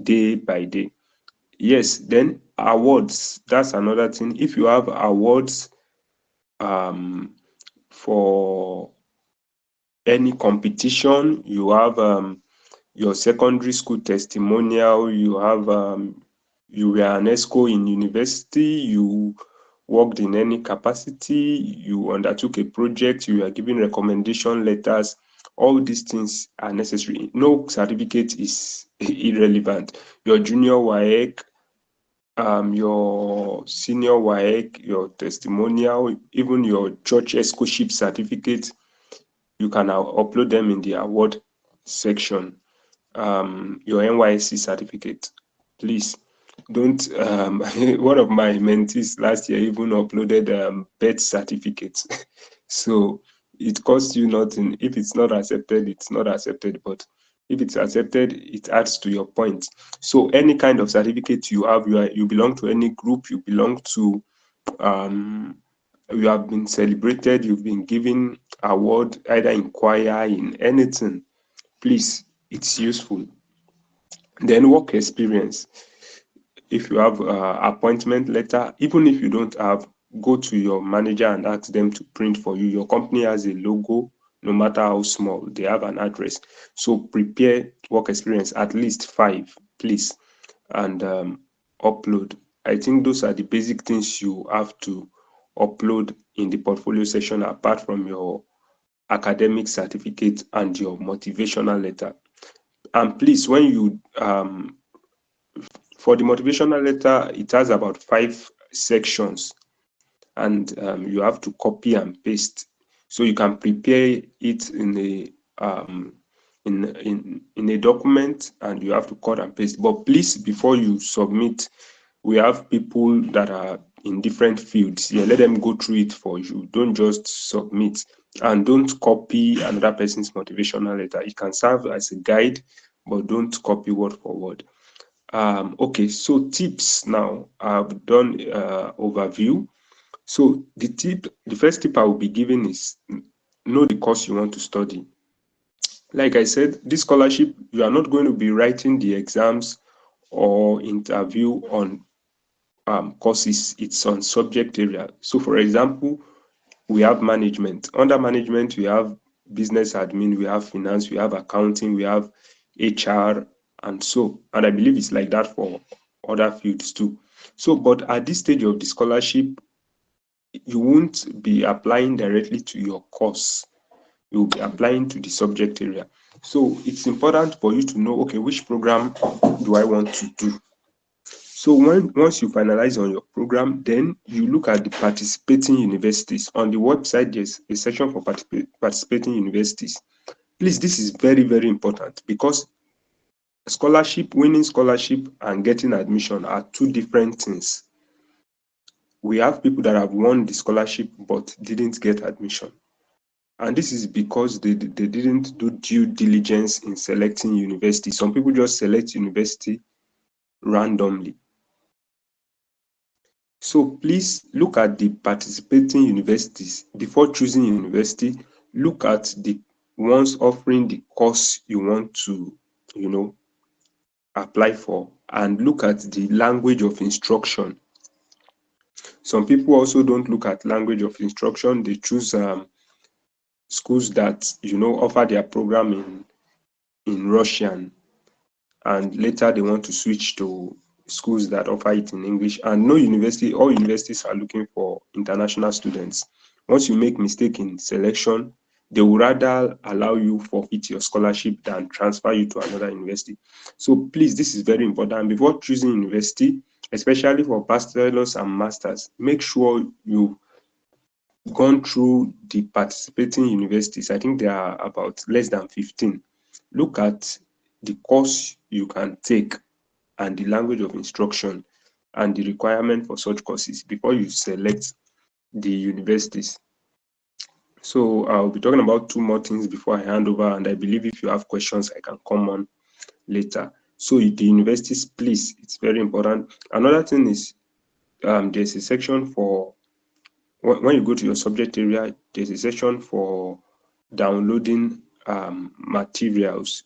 day by day. Yes, then awards, that's another thing. If you have awards for any competition, you have your secondary school testimonial, you have you were an ESCO in university, you worked in any capacity, you undertook a project, you are giving recommendation letters. All these things are necessary. No certificate is irrelevant. Your junior WAEC, your senior WAEC, your testimonial, even your church ESCOship certificate, you can now upload them in the award section. Your NYSC certificate, please don't. One of my mentees last year even uploaded birth certificates. So it costs you nothing. If it's not accepted, it's not accepted. But if it's accepted, it adds to your point. So any kind of certificate you have, you belong to any group, you belong to you have been celebrated, you've been given award either in choir, in anything, please, it's useful. Then work experience. If you have appointment letter, even if you don't have, go to your manager and ask them to print for you. Your company has a logo, no matter how small, they have an address. So prepare work experience, at least 5, please, and upload. I think those are the basic things you have to upload in the portfolio section, apart from your academic certificate and your motivational letter. And please, when you for the motivational letter, it has about 5 sections, and you have to copy and paste. So you can prepare it in a document, and you have to cut and paste. But please, before you submit, we have people that are in different fields. Yeah, let them go through it for you. Don't just submit, and don't copy another person's motivational letter. It can serve as a guide, but don't copy word for word. Okay, so tips now. I've done overview. So the first tip I will be giving is know the course you want to study. Like I said, this scholarship, you are not going to be writing the exams or interview on courses. It's on subject area. So for example, we have management. Under management, we have business admin, we have finance, we have accounting, we have HR, and I believe it's like that for other fields too. So, but at this stage of the scholarship, you won't be applying directly to your course. You'll be applying to the subject area. So it's important for you to know, okay, which program do I want to do? So once you finalize on your program, then you look at the participating universities. On the website, there's a section for participating universities. Please, this is very, very important, because winning scholarship and getting admission are 2 different things. We have people that have won the scholarship but didn't get admission. And this is because they didn't do due diligence in selecting university. Some people just select university randomly. So please look at the participating universities. Before choosing university, look at the ones offering the course you want to, apply for, and look at the language of instruction. Some people also don't look at language of instruction. They choose schools that, offer their program in Russian, and later they want to switch to schools that offer it in English. And all universities are looking for international students. Once you make mistake in selection, they would rather allow you forfeit your scholarship than transfer you to another university. So please, this is very important. Before choosing university, especially for bachelor's and masters, make sure you've gone through the participating universities. I think there are about less than 15. Look at the course you can take and the language of instruction and the requirement for such courses before you select the universities. So I'll be talking about 2 more things before I hand over, and I believe if you have questions, I can come on later. So the universities, please, it's very important. Another thing is there's a section for, when you go to your subject area, there's a section for downloading materials.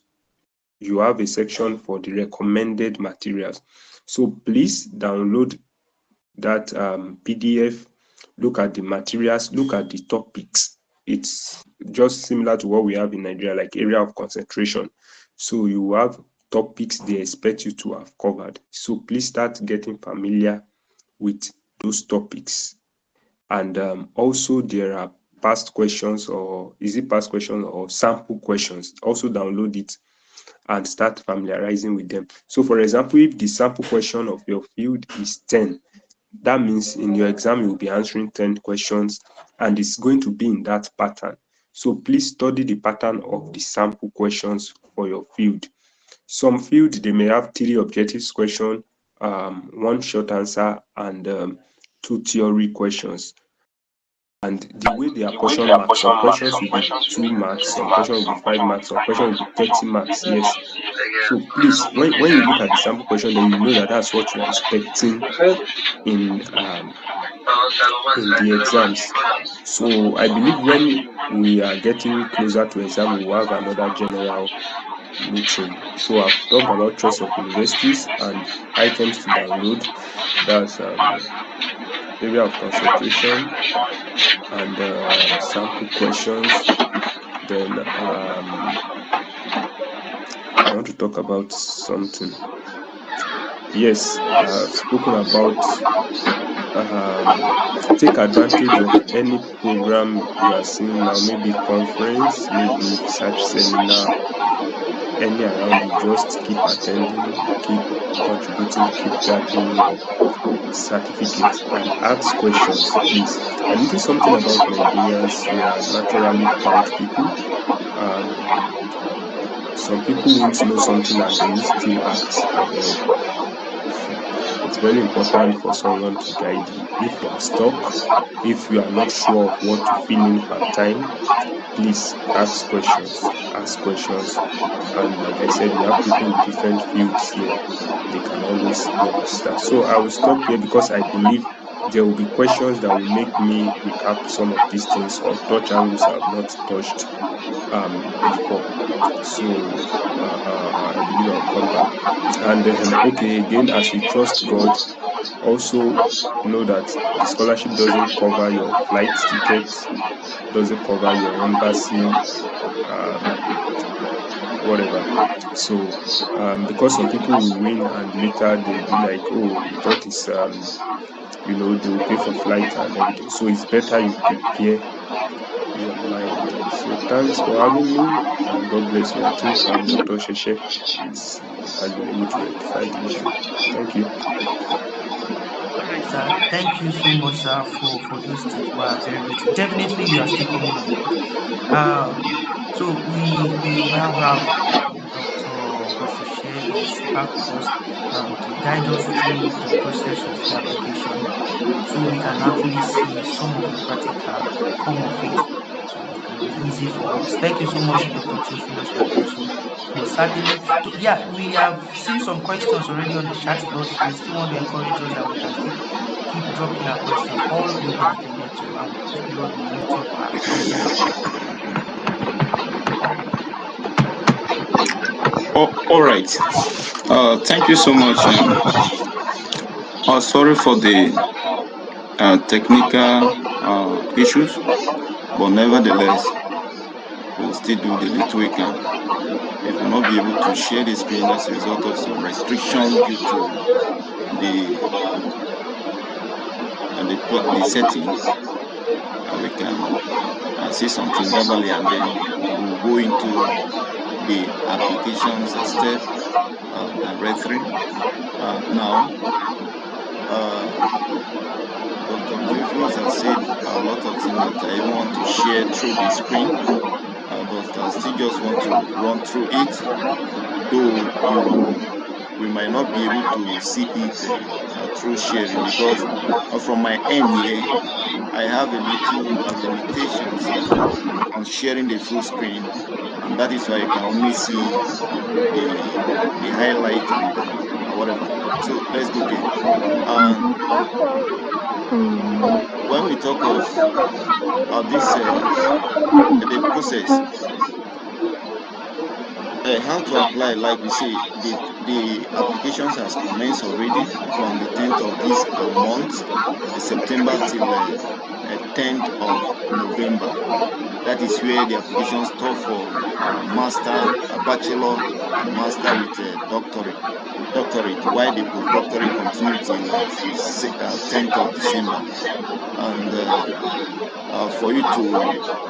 you have a section for the recommended materials. So please download that PDF, look at the materials, look at the topics. It's just similar to what we have in Nigeria, like area of concentration. So you have topics they expect you to have covered. So please start getting familiar with those topics. And also there are past questions, or is it past questions or sample questions? Also download it and start familiarizing with them. So for example, if the sample question of your field is 10, that means in your exam you'll be answering 10 questions, and it's going to be in that pattern. So please study the pattern of the sample questions for your field. Some field, they may have 3 objectives question, 1 short answer, and 2 theory questions. And the way they apportion marks, some questions will be 2 marks, some questions will be 5 marks, some questions will be 30 marks. Yes. So please, when you look at the sample question, then you know that that's what you are expecting in the exams. So I believe when we are getting closer to exam, we will have another general meeting. So I've talked about choice of universities and items to download. That's area of concentration and sample questions. Then I want to talk about something. Yes, I've spoken about take advantage of any program you are seeing now, maybe conference, maybe research seminar, any around you. Just keep attending, keep contributing, keep gathering your certificates, and ask questions, please. I noticed something about Nigerians. We are naturally proud people. Some people won't know something and they will still ask for help. It's very important for someone to guide you. If you are stuck, if you are not sure of what to fill in part time, please ask questions. And like I said, we have people in different fields here. They can always help us. So I will stop here because I believe there will be questions that will make me recap some of these things or touch angles I have not touched before. So I believe I'll come back. And okay, again, as we trust God, also know that the scholarship doesn't cover your flight ticket, doesn't cover your embassy, whatever. So because some people will win and later they'll be like, oh, we thought it's they will pay for flight and everything. So it's better you prepare your mind. So thanks for having me, and God bless you. I think Dr. Sheshe has been able to rectify the issue. Thank you. All right, sir. Thank you so much, sir, for those tips. Wow, very great. Definitely, we are still coming on board. So we now have Dr. Ososhe is back with us to guide us through the process of the application, so we can actually see some of the practical form of it, so it can be easy for us. Thank you so much, Dr. Theophilus. We are grateful. Most certainly. So yeah, we have seen some questions already on the chat, but we still want to encourage us that we can still keep dropping our questions. All will be attended to, and the Lord will meet up our needs. All right. Thank you so much. Sorry for the technical issues, but nevertheless, we'll still do the little we can. If we'll not be able to share the screen as a result of some restriction due to the setting, we can see something verbally, and then we'll go into the applications step directly. Now, Dr. Theophilus has said a lot of things that I even want to share through the screen, but I still just want to run through it, though we might not be able to see it through sharing, because from my end here, I have a little limitations on sharing the full screen, and that is why you can only see the highlight and whatever. So let's go there. When we talk of this the process, how to apply, like we say, the applications has commenced already from the 10th of this month, September, till 10th of November. That is where the applications stop for master, a bachelor, and master with a doctorate, while the postdoctorate continue till 10th of December. And for you to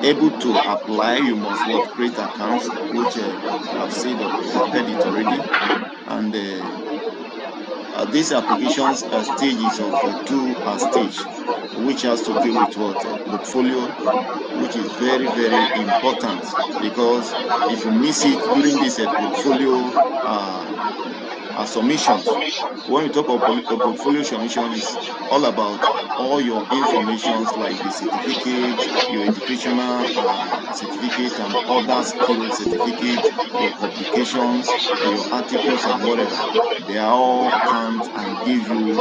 able to apply, you must what create accounts, which we have said we have heard it already. And these applications stages of two stage, which has to deal with what portfolio, which is very, very important, because if you miss it during this portfolio submissions, when we talk about portfolio submission, is all about all your informations like the certificate, your educational certificate, and other skill certificate, your publications, your articles, and whatever. They are all count and give you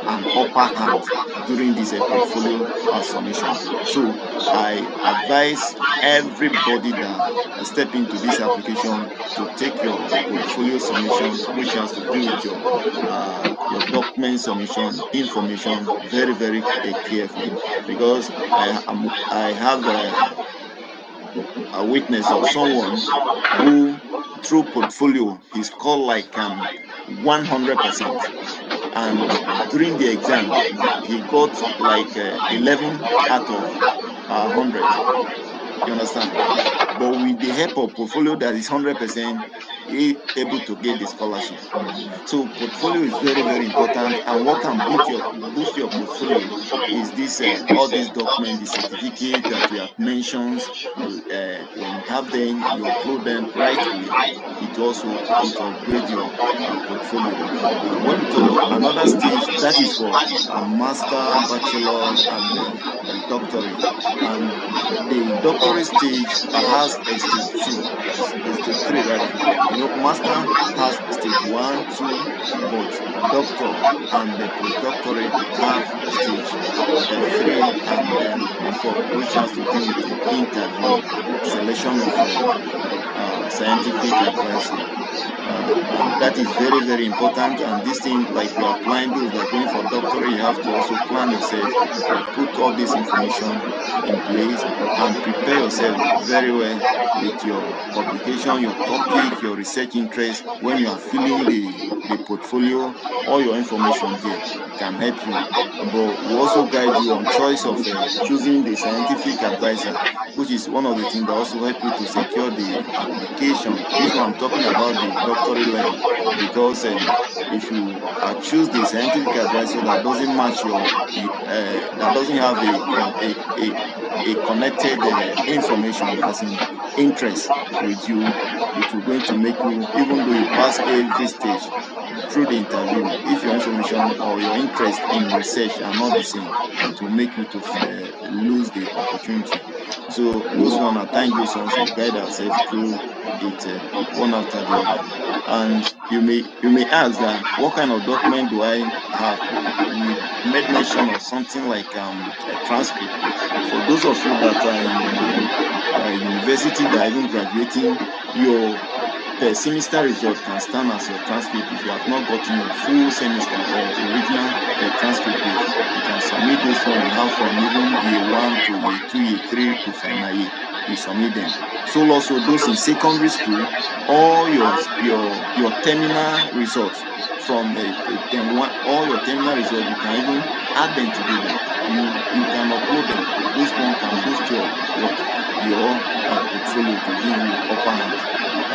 an upper hand during this portfolio submission. So I advise everybody that step into this application to take your portfolio submissions, which has to do with your document submission information, very, very carefully, because I have a witness of someone who through portfolio he scored like 100%, and during the exam he got like 11 out of 100. You understand? But with the help of portfolio that is 100%, he able to get the scholarship. So portfolio is very, very important, and what can boost your portfolio is this all these documents, the certificate that we have mentioned. When you have them, you upload them right away. It upgrade your portfolio. When we talk another stage, that is for a master, bachelor, and a doctorate. And the doctorate stage has a stage 2, a stage 3 rather. Master has stage 1, 2, but doctor and the postdoctorate have stage 3 and 4, which has to do with the interview, selection of scientific advisor. And that is very, very important. And this thing, like we are applying, those that are going for doctorate, you have to also plan yourself, put all this information in place, and prepare yourself very well with your publication, your topic, your research interest. When you are filling the portfolio, all your information there can help you. But we also guide you on choice of choosing the scientific advisor, which is one of the things that also help you to secure the application. This one I'm talking about the doctorate level, because if you choose the scientific advisor that doesn't match that doesn't have a connected information, as in interest with you, it will going to make you, even though you pass every stage through the interview, if your information or your interest in research are not the same, it will make you to lose the opportunity. So those one are time goes on, we guide ourselves through it one after the other. And you may ask that what kind of document do I have? We made mention of something like a transcript. For those of you that are in university that are even graduating, your per semester result can stand as your transcript. If you have not gotten your full semester or original transcript page, you can submit those one you have from even year 1 to year 2, year 3 to final year. You submit them. So also those in secondary school, all your terminal results from term 1, all your terminal results, you can even add them together. You can upload them. Those one can boost your portfolio to give you upper hand.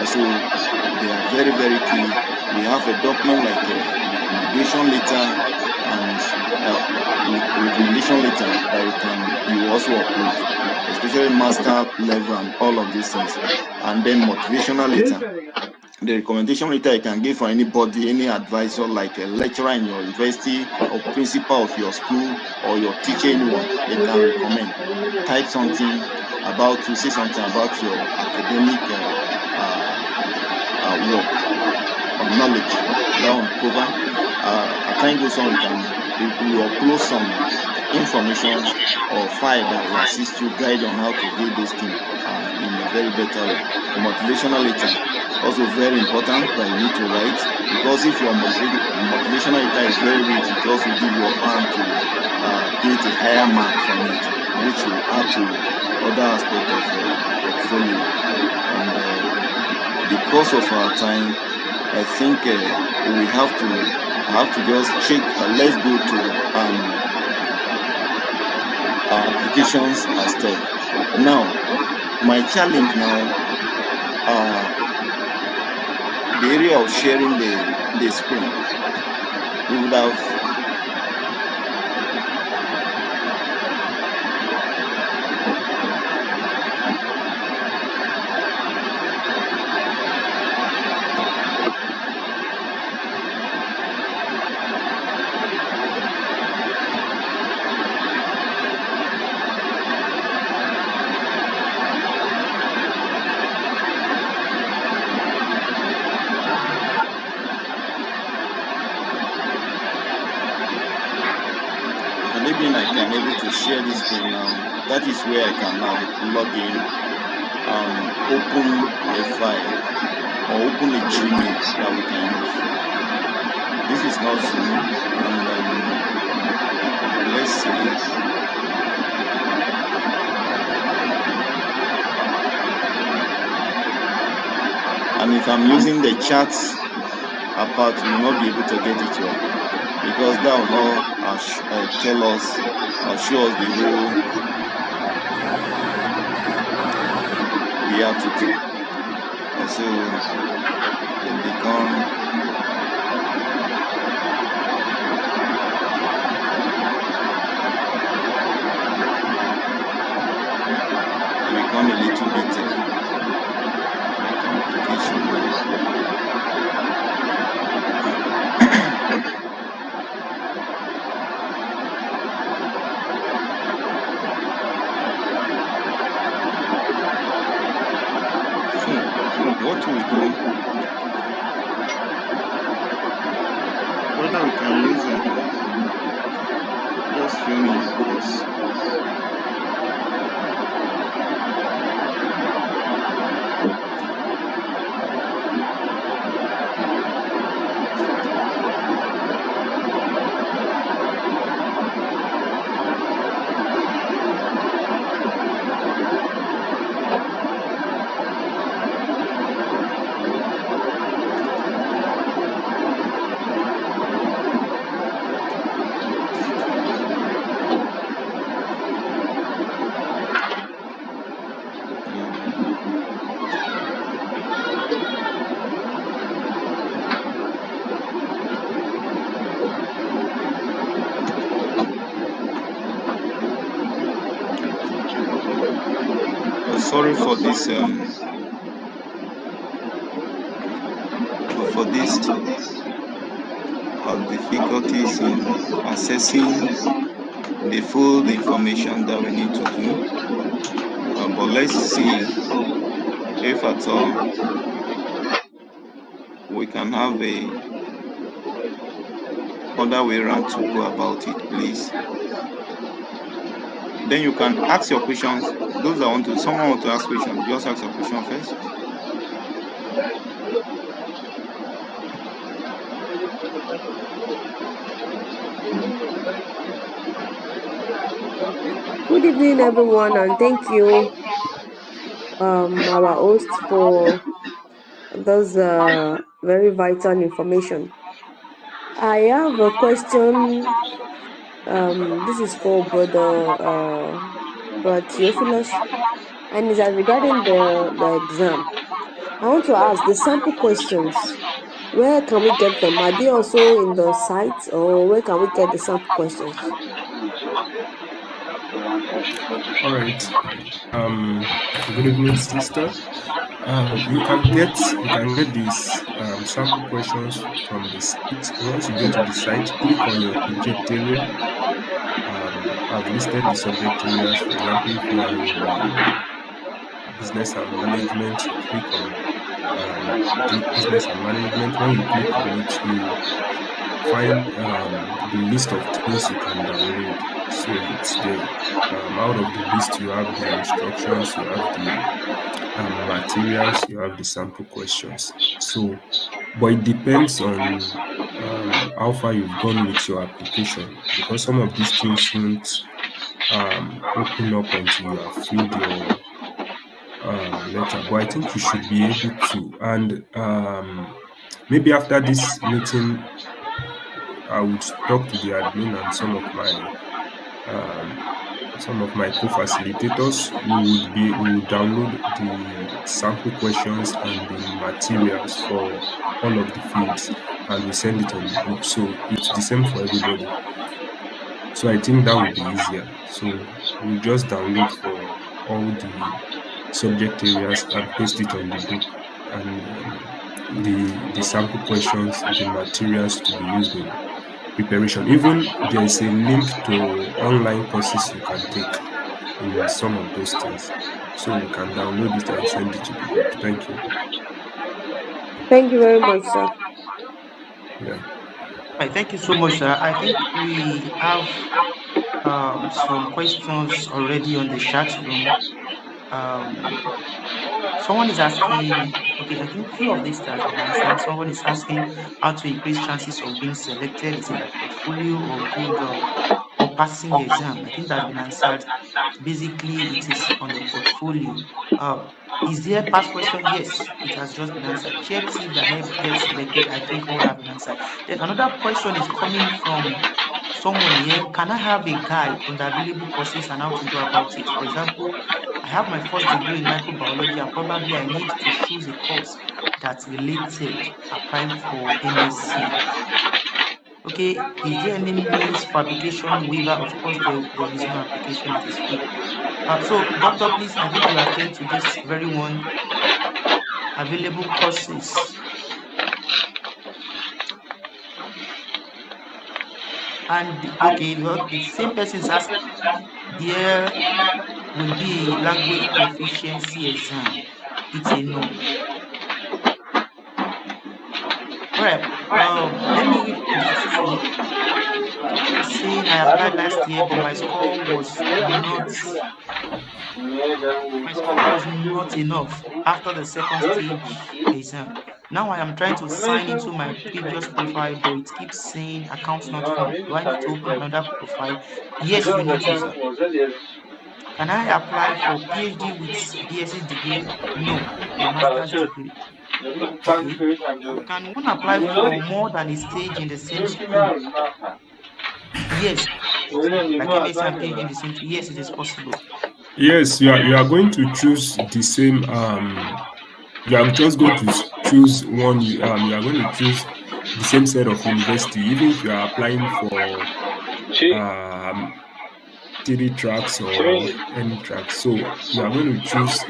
So they are very, very key. We have a document like a recommendation letter and recommendation letter that you also upload, especially master level and all of these things. And then motivational letter. The recommendation letter you can give for anybody, any advisor, like a lecturer in your university or principal of your school or your teacher, anyone, they can recommend. Type something about you, say something about your academic work or knowledge. That one cover. At time goes on, we upload some information or file that will assist you, guide on how to do those things in a very better way. A motivational letter also very important that you need to write, because if your motivational letter is very rich, it also give your plan to create a higher mark from it, which will add to other aspect of portfolio. And because of our time, I think we have to just check. Let's go to applications as step. Now, my challenge now, the area of sharing the screen. We would have enabling I can able to share this screen now. That is where I can now log in, open a file or open a Gmail that we can use. This is not Zoom, and let's see. And if I'm using the chats apart, we will not be able to get it well, because that will not tell us or show us the whole reality. And so it become a little bit complication. What we do, whether we can use just few minutes, please. Sorry for this difficulties in accessing the full information that we need to do. But let's see if at all we can have a other way around to go about it, please. Then you can ask your questions. Those that someone want to ask questions, just ask your question first. Good evening, everyone, and thank you, our host, for those very vital information. I have a question. This is for Brother Theophilus, and it's regarding the exam. I want to ask the sample questions. Where can we get them? Are they also in the site, or where can we get the sample questions? All right. Good evening, sister. You can get these sample questions from the site. Once you get to the site, click on your subject area. I've listed the subject areas. For example, if you are in business and management, you click on business and management. When you click on it, find the list of things you can download. So it's there. Out of the list, you have the instructions, you have the materials, you have the sample questions. So, but it depends on how far you've gone with your application, because some of these things won't open up until you have filled your letter. But I think you should be able to. And maybe after this meeting, I would talk to the admin and some of my co-facilitators. We would download the sample questions and the materials for all of the fields, and we send it on the group. So it's the same for everybody. So I think that would be easier. So we'll just download for all the subject areas and paste it on the group, and the sample questions, the materials to be used in preparation. Even there is a link to online courses you can take in some of those things. So we can download it and send it to the group. Thank you. Thank you very much, sir. Yeah. Right, thank you so much, sir. I think we have some questions already on the chat room. Someone is asking, okay, I think few of these has been answered. Someone is asking how to increase chances of being selected. Is it by portfolio or good or passing the exam? I think that's been answered. Basically, it is on the portfolio. Is there past question? Yes, it has just been answered. Checks if the help gets selected. I think all have been answered. Then another question is coming from someone here. Can I have a guide on the available courses and how to go about it? For example, I have my first degree in microbiology and probably I need to choose a course that's related, applying for MSc. Okay, is there any means for application waiver? Of course, there is no application, it is free. So, doctor, please, I think you attend to this very one, available courses. And okay, the same person is asking, there will be a language proficiency exam. It's a no. All right, let me read this through. Someone is saying I applied last year, but my score was not enough after the second stage exam. Now I am trying to sign into my previous profile, but it keeps saying account not found. Do I need to open another profile? Yes, you need to, sir. Can I apply for PhD with BSc degree? No, your master's degree. Okay. Can one apply for more than a stage in the same school? Yes, like MSc and PhD in the same school. Yes, it is possible. Yes, you are going to choose the same. You are just going to choose one. You are going to choose the same set of university, even if you are applying for 3 tracks or any track. So you are going to choose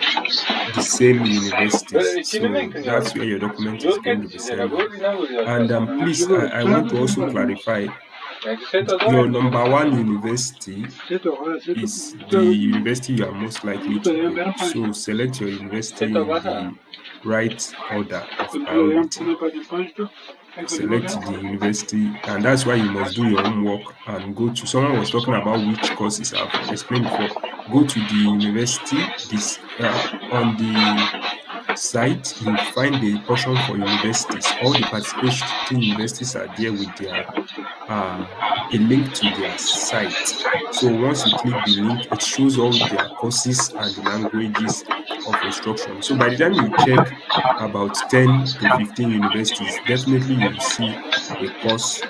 the same universities. So that's where your document is going to be sent on. And please, I want to also clarify, your number one university is the university you are most likely to go. So select your university in the right order of priority. Select the university, and that's why you must do your homework and go to. Someone was talking about which courses I've explained before. Go to the university. This on the site, you find the portion for universities. All the participating universities are there with their a link to their site. So once you click the link, it shows all their courses and the languages of instruction. So by the time you check about 10 to 15 universities, definitely you will see a course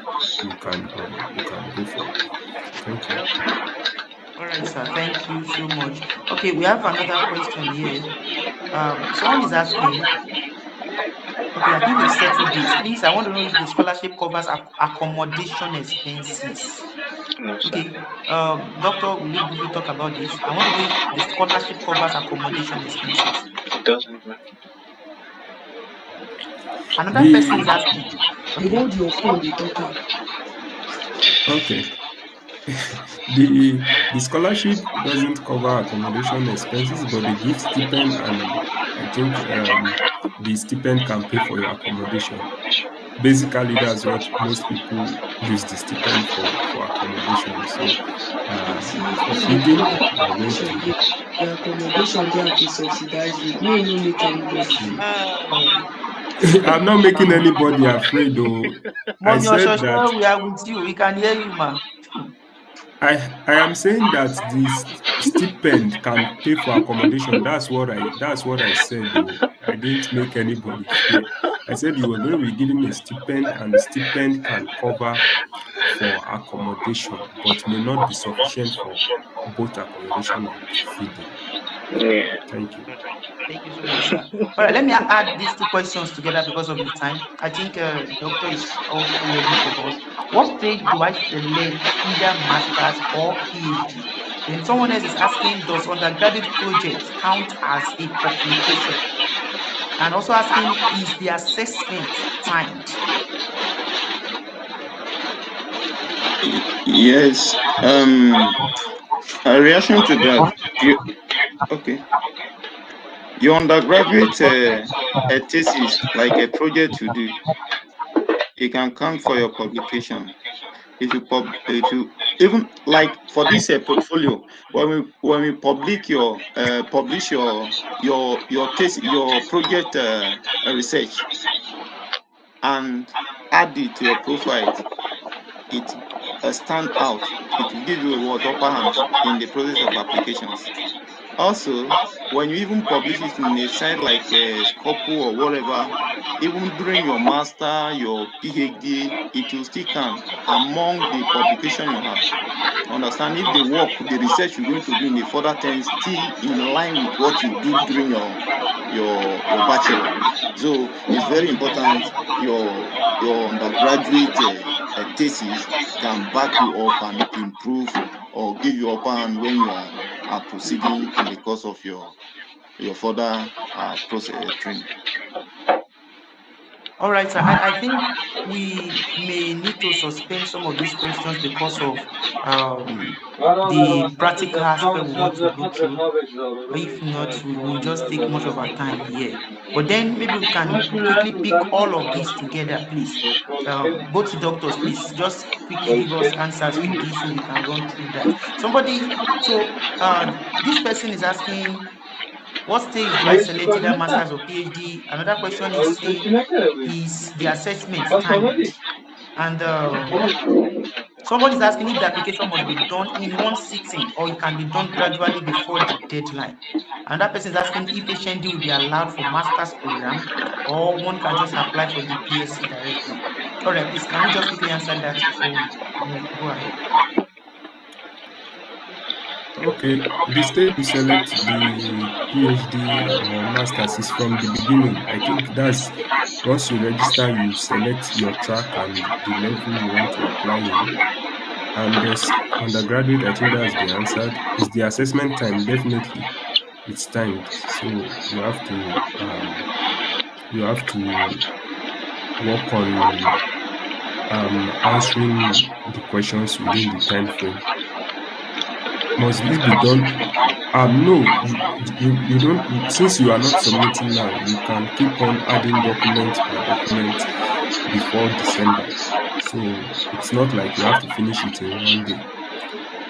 you can go for. Thank you. All right, sir. Thank you so much. Okay, we have another question here. Someone is asking, okay, I think they've settled this. Please, I want to know if the scholarship covers accommodation expenses. Okay, doctor, will you briefly talk about this? I want to know if the scholarship covers accommodation expenses. Another person is asking. Okay. Hold your phone, be talking. Okay. The scholarship doesn't cover accommodation expenses, but they give stipend, and I think the stipend can pay for your accommodation. basically that's what most people use the stipend for accommodation. So for feeding, you are going to The accommodation they have to subsidize you. Me no make anybody free. see. Oh, I'm not making anybody afraid though. I Mommy said that Oshosho, we are with you. We can hear you, ma. I am saying that this stipend can pay for accommodation. That's what I said though. I didn't make anybody fear. I said you were going to be given a stipend and the stipend can cover for accommodation, but may not be sufficient for both accommodation and feeding. Yeah. Thank you. Thank you so much, sir. All right, let me add these two questions together because of the time. I think doctor is also ready for us. What stage do I select either master's or PhD? Then someone else is asking, does undergraduate projects count as a publication? And also asking, is the assessment timed? Yes. A reaction to that. Okay. Your undergraduate a thesis, like a project you do, it can count for your publication. If you even like for this portfolio, when we publish your thesis, your project research, and add it to your profile, it stand out. It will give you a what upper hand in the process of applications. Also, when you even publish it in a site like Scopus or whatever, even during your master, your PhD, it will still count among the publication you have. Understand if the work, the research you're going to do in the further terms still in line with what you do during your bachelor. So it's very important your undergraduate thesis can back you up and improve or give you upper hand when you are proceeding in the course of your further process training. All right, sir. I think we may need to suspend some of these questions because of the practical aspect we want to go through. If not, we will just take much of our time here. But then maybe we can quickly pick all of these together, please. Both doctors, please just quickly give us answers to this so we can run through that. This person is asking, what stage do I select either master's or PhD? Another question is saying, is the assessment timed? And somebody is asking if the application must be done in one sitting or it can be done gradually before the deadline. Another person is asking if HND will be allowed for master's program or one can just apply for the BSc directly. All right, please, can we just quickly answer that before we move, go ahead? Okay, the stage you select the PhD or master's is from the beginning. I think that's once you register, you select your track and the level you want to apply in. And this undergraduate, I think that's the answer. Is the assessment time? Definitely, it's timed. So you have to work on answering the questions within the time frame. Must it be done? No, you don't. Since you are not submitting now, you can keep on adding document by document before December. So it's not like you have to finish it in one day.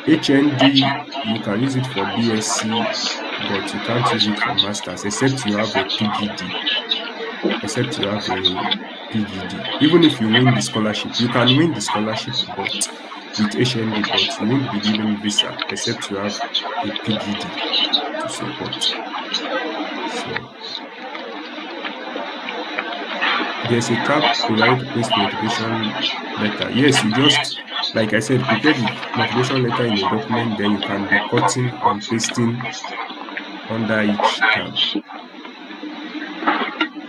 HND, you can use it for BSc, but you can't use it for masters except you have a PGD. Except you have a PGD. Even if you win the scholarship, you can win the scholarship, but with HND, but you won't be given visa except you have a PGD to support. So there's a cap to write post motivation letter. Yes, you just, like I said, prepare the motivation letter in a document, then you can be cutting and pasting under each tab.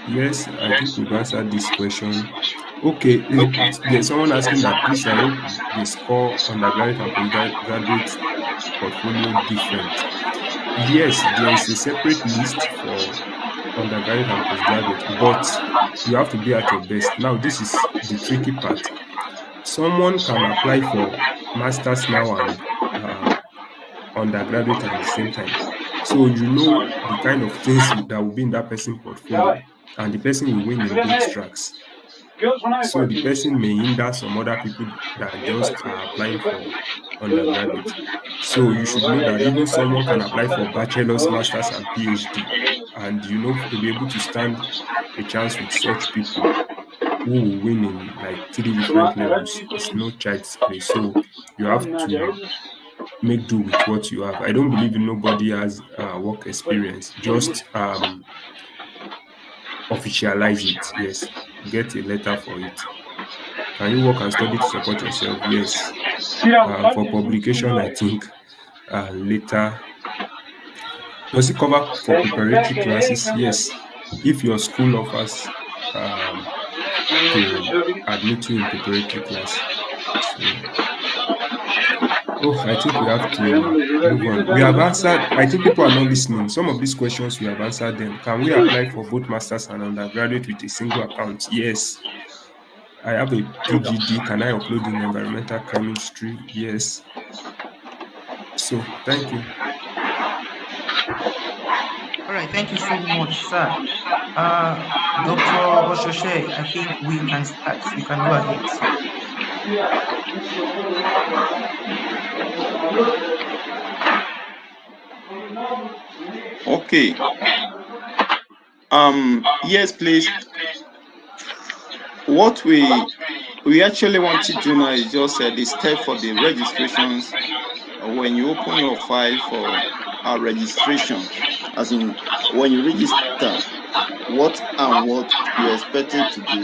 Yes, I think we've answered this question. Okay, there's someone asking that, please, I hope they score undergraduate and postgraduate portfolio different. Yes, there is a separate list for undergraduate and postgraduate, but you have to be at your best. Now, this is the tricky part. Someone can apply for masters now and undergraduate at the same time. So you know the kind of things that will be in that person's portfolio, and the person will win in both tracks. So the person may hinder some other people that just are applying for undergraduate. So you should know that even someone can apply for bachelor's, master's, and PhD. And to be able to stand a chance with such people who will win in like three different levels is no child's play. So you have to make do with what you have. I don't believe in nobody has work experience. Just officialize it. Yes, get a letter for it. Can you work and study to support yourself? Yes. For publication, I think later. Does it cover for preparatory classes? Yes. If your school offers um, to admit you in preparatory class. So, oh, I think we have to move on. We have answered, I think people are not listening. Some of these questions we have answered them. Can we apply for both masters and undergraduate with a single account? Yes. I have a PGD. Can I upload in environmental chemistry? Yes. So, thank you. All right, thank you so much, sir. Dr. Oshoshe, I think we can start. You can go ahead, sir. Okay. Yes, please. What we actually want to do now is just the step for the registrations. When you open your file for registration, as in when you register, what and what you're expected to do.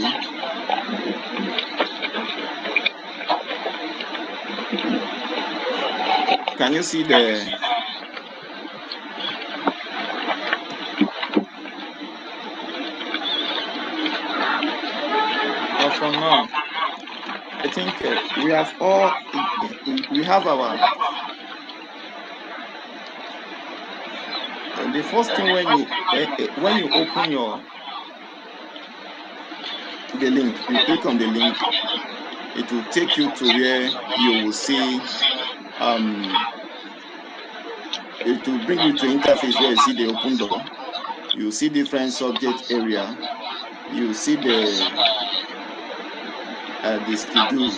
Can you see the for now? I think we have our the first thing when you open the link, you click on the link, it will take you to where you will see it will bring you to interface where you see the open door. You see different subject area. You see the schedule,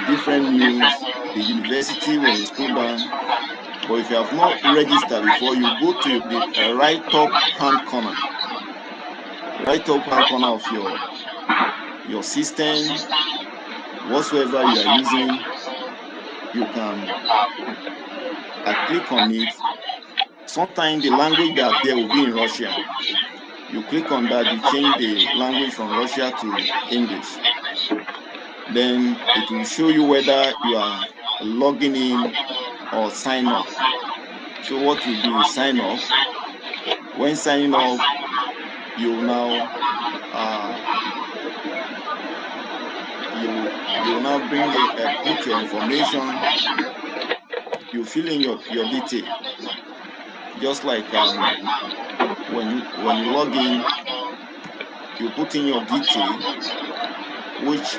different news, the university when you scroll down. But if you have not registered before, you go to the right top hand corner of your system, whatsoever you are using. You can click on it. Sometimes the language that there will be in Russian. You click on that, you change the language from Russia to English. Then it will show you whether you are logging in or sign up. So what you do is sign up. When signing up, you will now you will now bring put your information. You fill in your detail. Just like when you log in, you put in your detail, which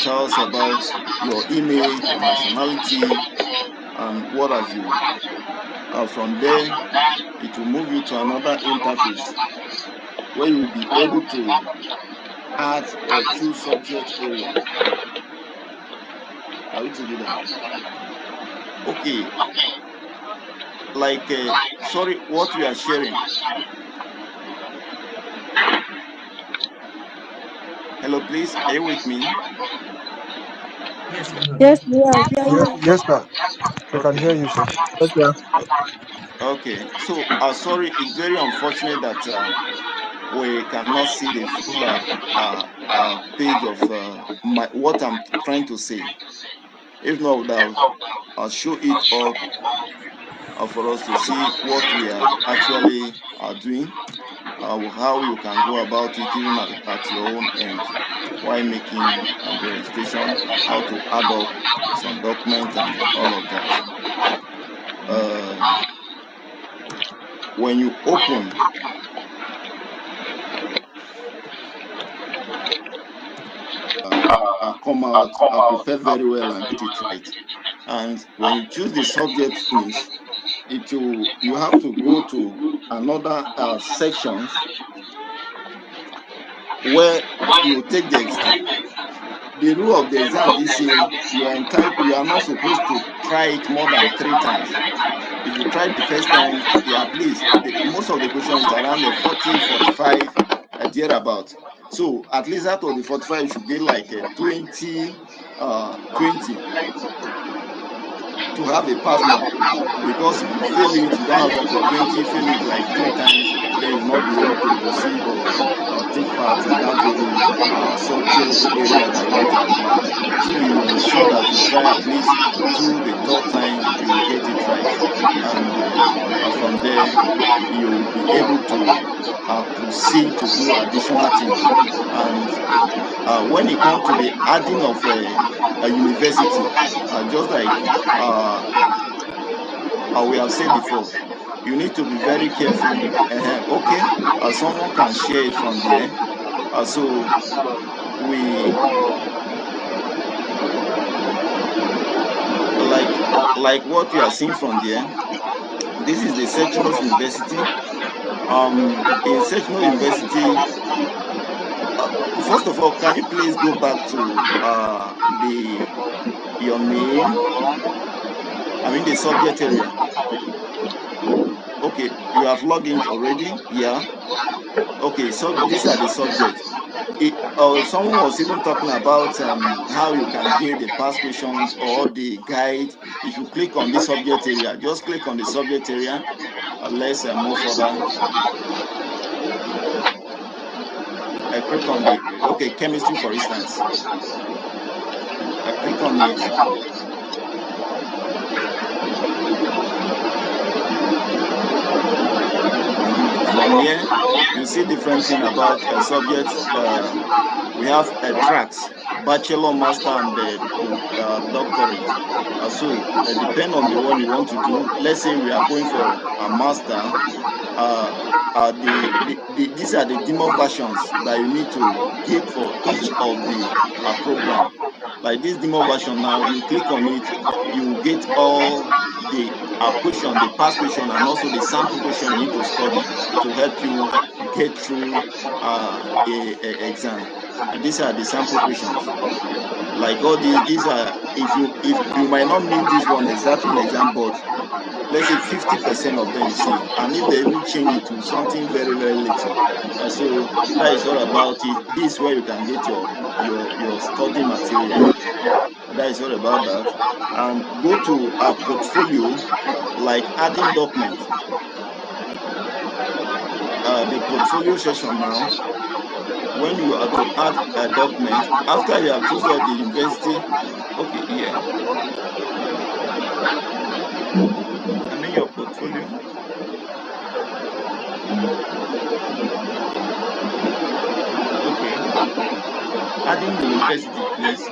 tells about your email, your nationality, and what have you. From there, it will move you to another interface where you will be able to add or choose subject area. Are we together? Okay. Like, sorry, what we are sharing. Hello, please. Are you with me? Yes, Yes, we are hearing. Yes, sir. We can Okay. hear you, sir. Okay. So, sorry, it's very unfortunate that we cannot see the full page of what I'm trying to say. If not, I would have show it up for us to see what we are actually doing, how you can go about it even at your own end while making the registration, how to add up some documents and all of that. When you open, come out, prepare very well and get it right. And when you choose the subject finish, you have to go to another sections where you take the exam. The rule of the exam this year, you are not supposed to try it more than 3 times. If you try the first time, at least most of the question is around the 40, 45, thereabout. So at least out of the 45, you should get like a 20 to have a pass mark. Because if you fail it, you don't have up to 20, fail it like 3 times, then you will not be able to proceed or take part in that very subject area that you want to apply. So you be sure that you try at least through the third time, you will get it right. And from there, you will be able to proceed to do additional thing. And when it comes to the adding of a university, just like we have said before, you need to be very careful. Okay, someone can share it from there. So we like what you are seeing from there. This is the Sectionals University. In Sectional University, first of all, can you please go back to the your name? I mean the subject area. Okay, you have logged in already. Yeah. Okay, so these are the subjects. Someone was even talking about how you can get the past questions or the guide. If you click on this subject area, just click on the subject area. Let's move further. I click on the chemistry, for instance. I click on it. From here, you see different thing about subjects. We have tracks, bachelor, master, and doctorate. So depend on the one you want to do. Let's say we are going for a master. These are the demo versions that you need to get for each of the program. Like this demo version now, you click on it, you get all the question, the past question, and also the sample question you need to study to help you get through a exam. And these are the sample questions. Like all these are, if you might not need this one exactly in exam, but let's say 50% of them you see, and if they even change it to something very, very little. So that is all about it. This is where you can get your study material. That is all about that. And go to a portfolio, like adding document. The portfolio section now, when you are to add a document, after you have chosen all the university, okay, yeah, I mean your portfolio. Okay, adding the university, please.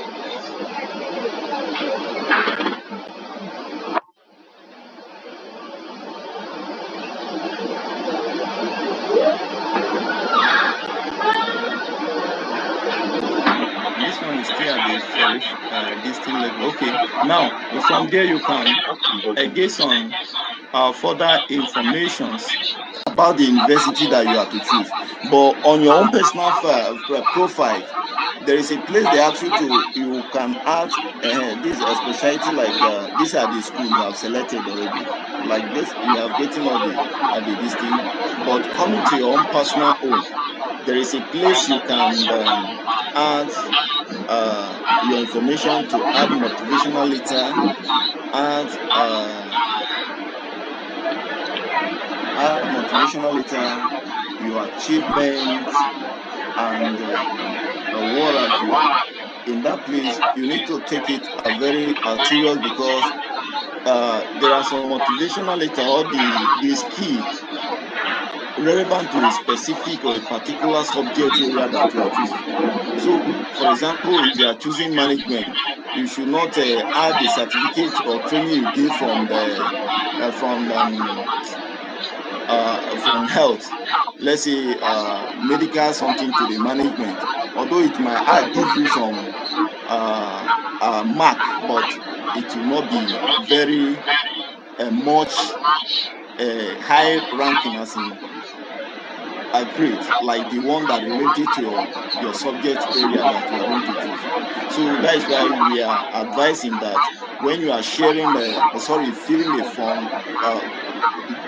This one is still at the distinct level. Okay, now from there you can get some further informations about the university that you have to choose. But on your own personal profile, there is a place they ask you can add this specialty, like these are the school you have selected already. Like this, you have getting all the this thing. But coming to your own personal own, there is a place you can add your information, to add motivational letter, add motivational letter, your achievements, and what have you. In that place, you need to take it very serious, because there are some motivational letter or the skill relevant to a specific or a particular subject area that you are choosing. So, for example, if you are choosing management, you should not add the certificate or training you give from the from health. Let's say medical something to the management. Although it might give you some mark, but it will not be very much high ranking, as in great, like the one that related to your subject area that you are going to choose. So that is why we are advising that when you are sharing filling a form,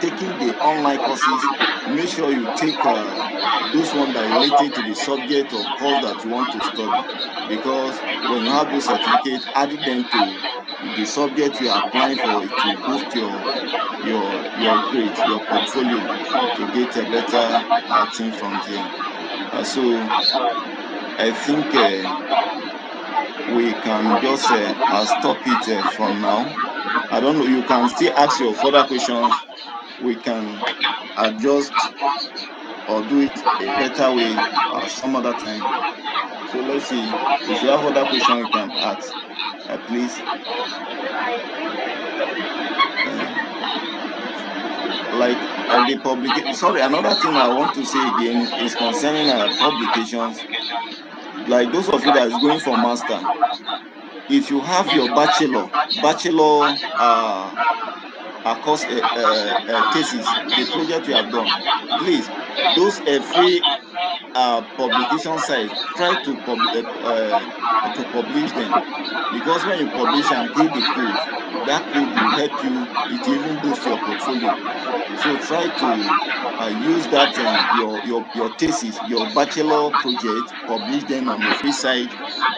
taking the online courses, make sure you take those ones that related to the subject or course that you want to study, because when you have those certificates, adding them to the subject you are applying for, it will boost your grade, your portfolio, to get a better thing from there. So I think we can just stop it for now. I don't know, you can still ask your further questions. We can adjust or do it a better way some other time. So let's see. If you have other questions, you can ask, please. Uh, like the public. Sorry, another thing I want to say again is concerning publications. Like those of you that is going for master, if you have your bachelor course thesis, the project you have done, please, those free publication sites, try to publish them, because when you publish and get the code, that code will help you, it will even boost your portfolio. So try to use that your thesis, your bachelor project, publish them on a free site,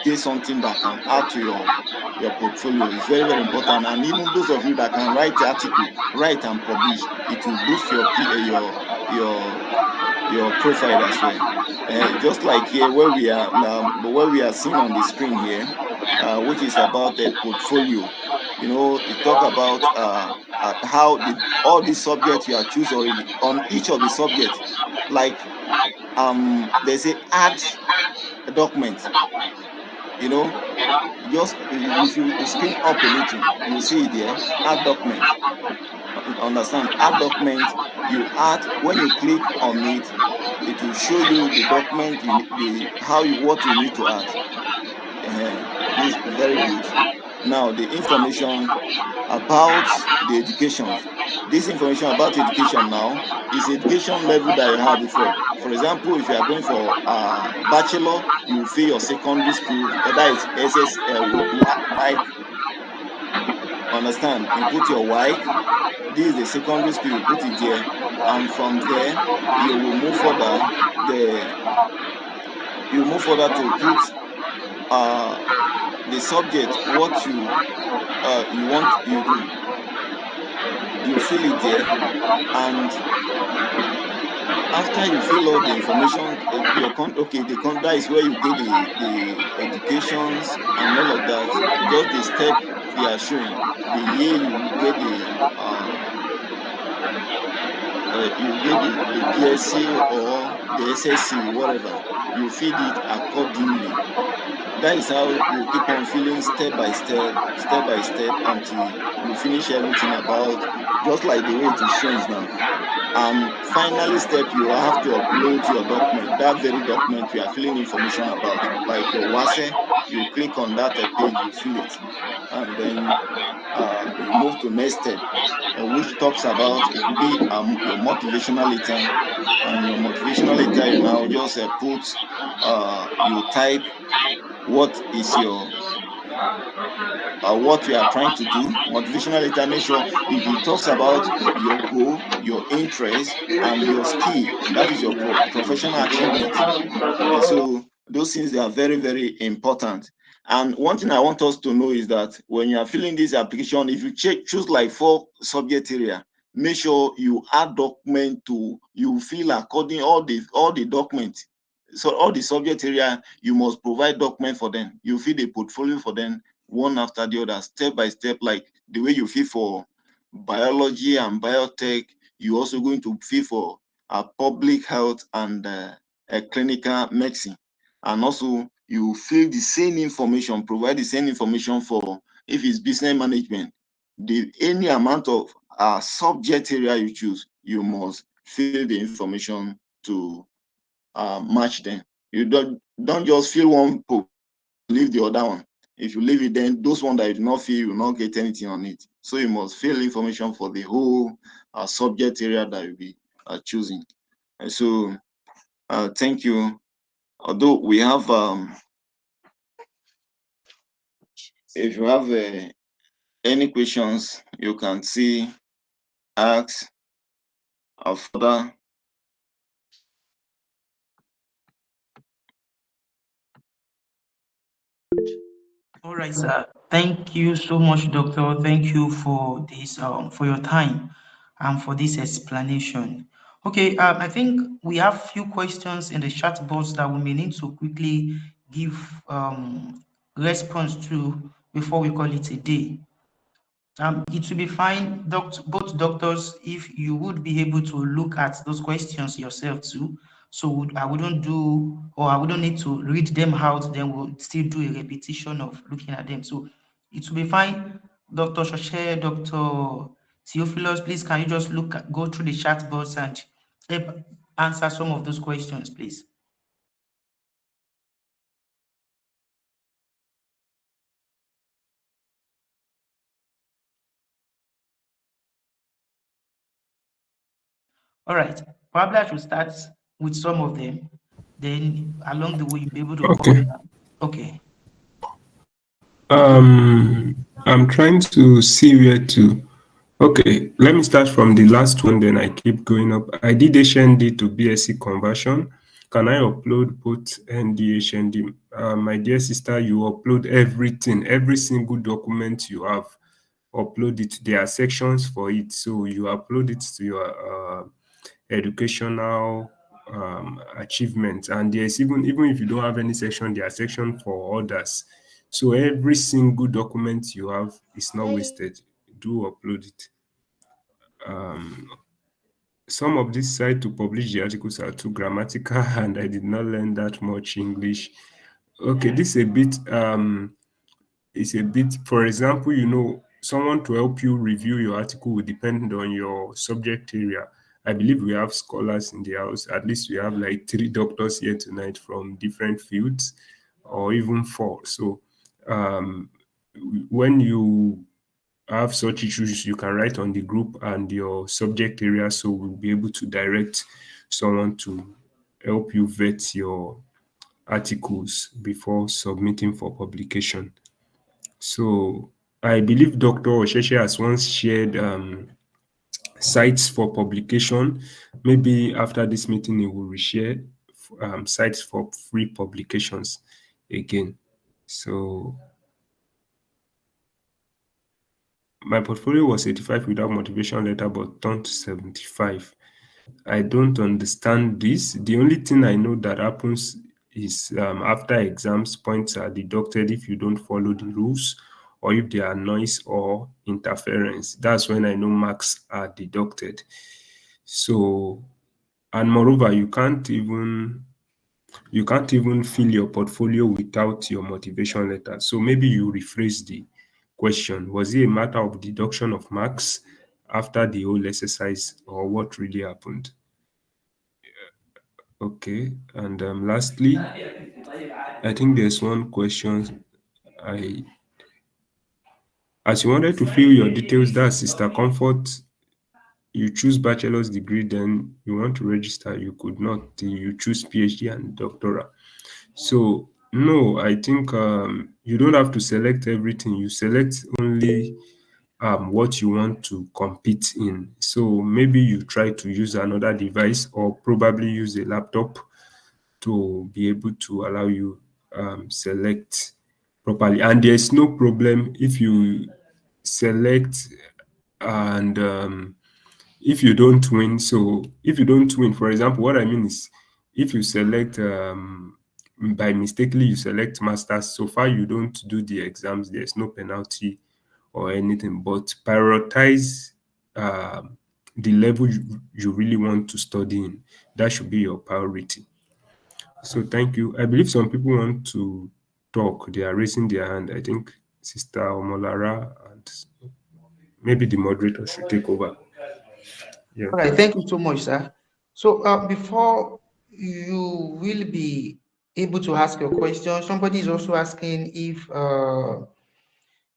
get something that can add to your portfolio. It's very, very important. And even those of you that can write the article, write and publish, it will boost your your profile as well. Just like here where we are seeing on the screen here, which is about a portfolio. You know, it talk about how all the subjects you are choose already on each of the subjects. Like they say add a document. You know, just if you screen up a little, you see it there. Add document. Understand? Add document. You add when you click on it, it will show you the document the how you what you need to add. This is very good. Now the information about the education. This information about education now is education level that you have before. For example, if you are going for bachelor, you will fill your secondary school, that is SS WIC. Understand? You put your WIC. This is the secondary school, you put it there, and from there you will move further. The You move further to put uh the subject, what you want you do, you fill it there. And after you fill all the information, that is where you get the educations and all of that. Just the step they are showing, the year you get the BSc or the SSc, whatever. You feed it accordingly. That is how you keep on filling step by step, until you finish everything about, just like the way it is shown now. And finally step, you have to upload your document, that very document you are filling information about, like your WASE. You click on that page, you fill it, and then you move to next step, which talks about, it will be your motivational letter. And your motivational letter, you now just put you type what is your what you are trying to do. Motivational letter, make sure it talks about your goal, your interest, and your skill. That is your professional achievement. So those things, they are very, very important. And one thing I want us to know is that when you are filling this application, if you choose like 4 subject area, make sure you add document to, you fill according all the documents. So all the subject area, you must provide document for them. You fill a portfolio for them, one after the other, step by step, like the way you fill for biology and biotech. You also going to fill for public health and clinical medicine. And also you fill the same information, provide the same information for, if it's business management, any amount of subject area you choose, you must fill the information to match them. You don't just fill one portfolio and leave the other one. If you leave it, then those ones that you do not fill, you will not get anything on it. So you must fill information for the whole subject area that you'll be choosing. And so Thank you. Although we have, if you have any questions, you can see ask our further. All right, sir. Thank you so much, doctor. Thank you for this, for your time and for this explanation. Okay, I think we have few questions in the chat box that we may need to quickly give response to before we call it a day. It will be fine, both doctors, if you would be able to look at those questions yourself too. So I wouldn't do, or I wouldn't need to read them out, then we'll still do a repetition of looking at them. So it will be fine. Dr. Shoshe, Dr. Theophilus, please can you just go through the chat box and help answer some of those questions, please? All right. Probably I should start with some of them. Then along the way, you'll be able to Okay. come. Okay. I'm trying to see where to. Okay, let me start from the last one, then I keep going up. I did HND to BSc conversion. Can I upload both ND, HND? My dear sister, you upload everything, every single document you have, upload it. There are sections for it, so you upload it to your educational achievement. And there's even if you don't have any section, there are section for others. So every single document you have is not wasted. Do upload it. Some of these sites to publish the articles are too grammatical and I did not learn that much English. Okay, this is a bit for example, someone to help you review your article will depend on your subject area. I believe we have scholars in the house. At least we have like 3 doctors here tonight from different fields, or even 4. So um, when you have such issues, you can write on the group and your subject area, so we'll be able to direct someone to help you vet your articles before submitting for publication. So I believe Dr. Osheshe has once shared sites for publication. Maybe after this meeting, he will reshare sites for free publications again. So my portfolio was 85 without motivation letter, but turned to 75. I don't understand this. The only thing I know that happens is after exams, points are deducted if you don't follow the rules or if there are noise or interference. That's when I know marks are deducted. So, and moreover, you can't even fill your portfolio without your motivation letter. So maybe you rephrase the question. Was it a matter of deduction of marks after the whole exercise, or what really happened? Okay, and lastly, I think there's one question. I, as you wanted to fill your details, that's Sister Comfort. You choose bachelor's degree, then you want to register. You could not. You choose PhD and doctoral. So no, I think you don't have to select everything. You select only what you want to compete in. So maybe you try to use another device or probably use a laptop to be able to allow you select properly. And there's no problem if you select and if you don't win. So if you don't win, for example, what I mean is if you select by mistakenly you select masters, so far you don't do the exams, there's no penalty or anything, but prioritize the level you really want to study in. That should be your priority. So thank you. I believe some people want to talk. They are raising their hand. I think Sister Omolara and maybe the moderator should take over. Yeah. All right, thank you so much, sir. So before you will be able to ask your question, somebody is also asking if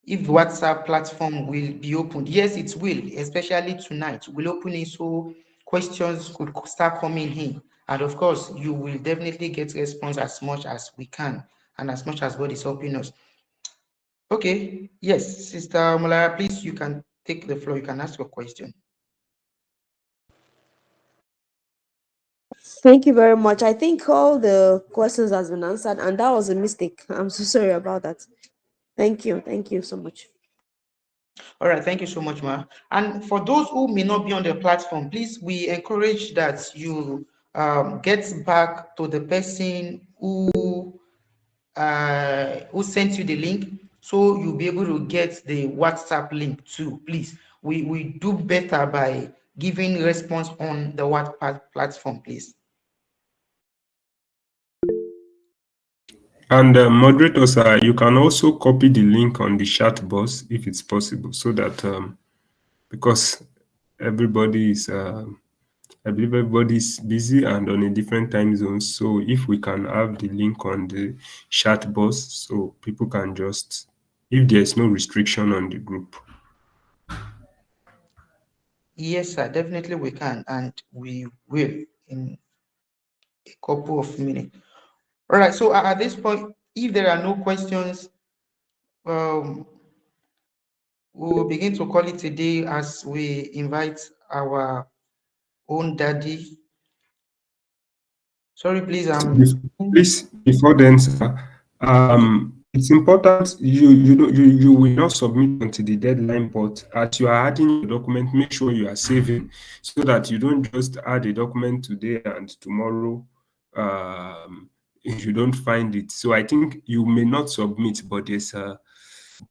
WhatsApp platform will be opened. Yes, it will, especially tonight. We'll open it so questions could start coming in. And of course, you will definitely get response as much as we can and as much as God is helping us. Okay, yes, Sister Malaya, please, you can take the floor. You can ask your question. Thank you very much. I think all the questions has been answered, and that was a mistake. I'm so sorry about that. Thank you. Thank you so much. All right, thank you so much, Ma. And for those who may not be on the platform, please, we encourage that you get back to the person who sent you the link, so you'll be able to get the WhatsApp link too. Please, we do better by giving response on the WhatsApp platform, please. And moderators, you can also copy the link on the chat box if it's possible, so that because everybody is, I believe everybody's busy and on a different time zone. So if we can have the link on the chat box, so people can just, if there's no restriction on the group. Yes, sir, definitely we can, and we will in a couple of minutes. All right, so at this point, if there are no questions, um, we will begin to call it a day as we invite our own daddy. Sorry, please, Please, before then, sir, it's important you will not submit until the deadline, but as you are adding your document, make sure you are saving so that you don't just add a document today and tomorrow you don't find it. So I think you may not submit, but there's a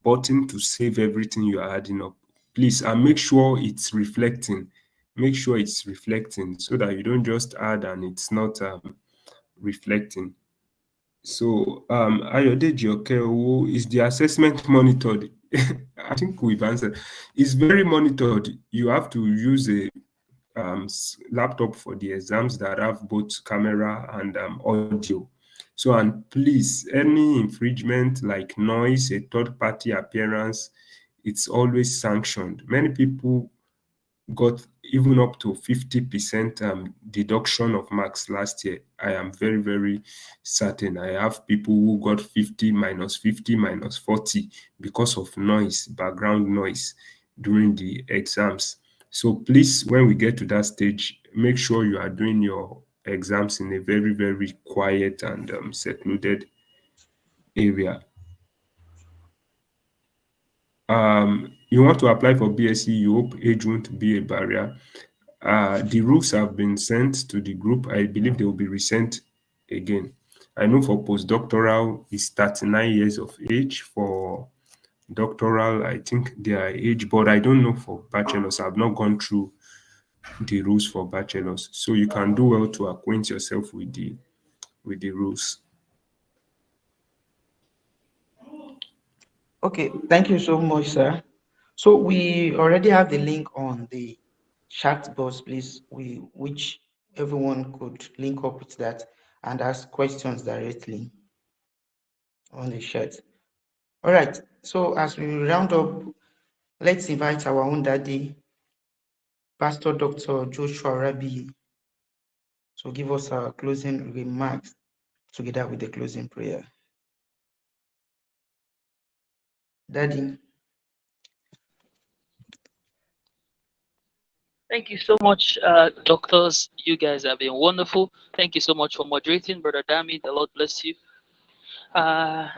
button to save everything you are adding up. Please, and make sure it's reflecting. Make sure it's reflecting so that you don't just add and it's not reflecting. So, Ayodeji Okeowo, is the assessment monitored? I think we've answered. It's very monitored. You have to use a laptop for the exams that have both camera and audio. So, and please, any infringement like noise, a third party appearance, it's always sanctioned. Many people got even up to 50% deduction of marks last year. I am very, very certain. I have people who got 50, minus 40 because of noise, background noise during the exams. So please, when we get to that stage, make sure you are doing your exams in a very, very quiet and secluded area. You want to apply for BSc, you hope age won't be a barrier. The rules have been sent to the group. I believe they will be resent again. I know for postdoctoral is 39 years of age. For doctoral, I think their age, but I don't know for bachelors. I've not gone through the rules for bachelors. So you can do well to acquaint yourself with the rules. okay, thank you so much, sir. So we already have the link on the chat box, please, which everyone could link up with that and ask questions directly on the chat. All right, so as we round up, let's invite our own daddy, Pastor Dr. Joshua Rabi, to give us our closing remarks together with the closing prayer. Daddy. Thank you so much, doctors. You guys have been wonderful. Thank you so much for moderating, Brother Dami. The Lord bless you.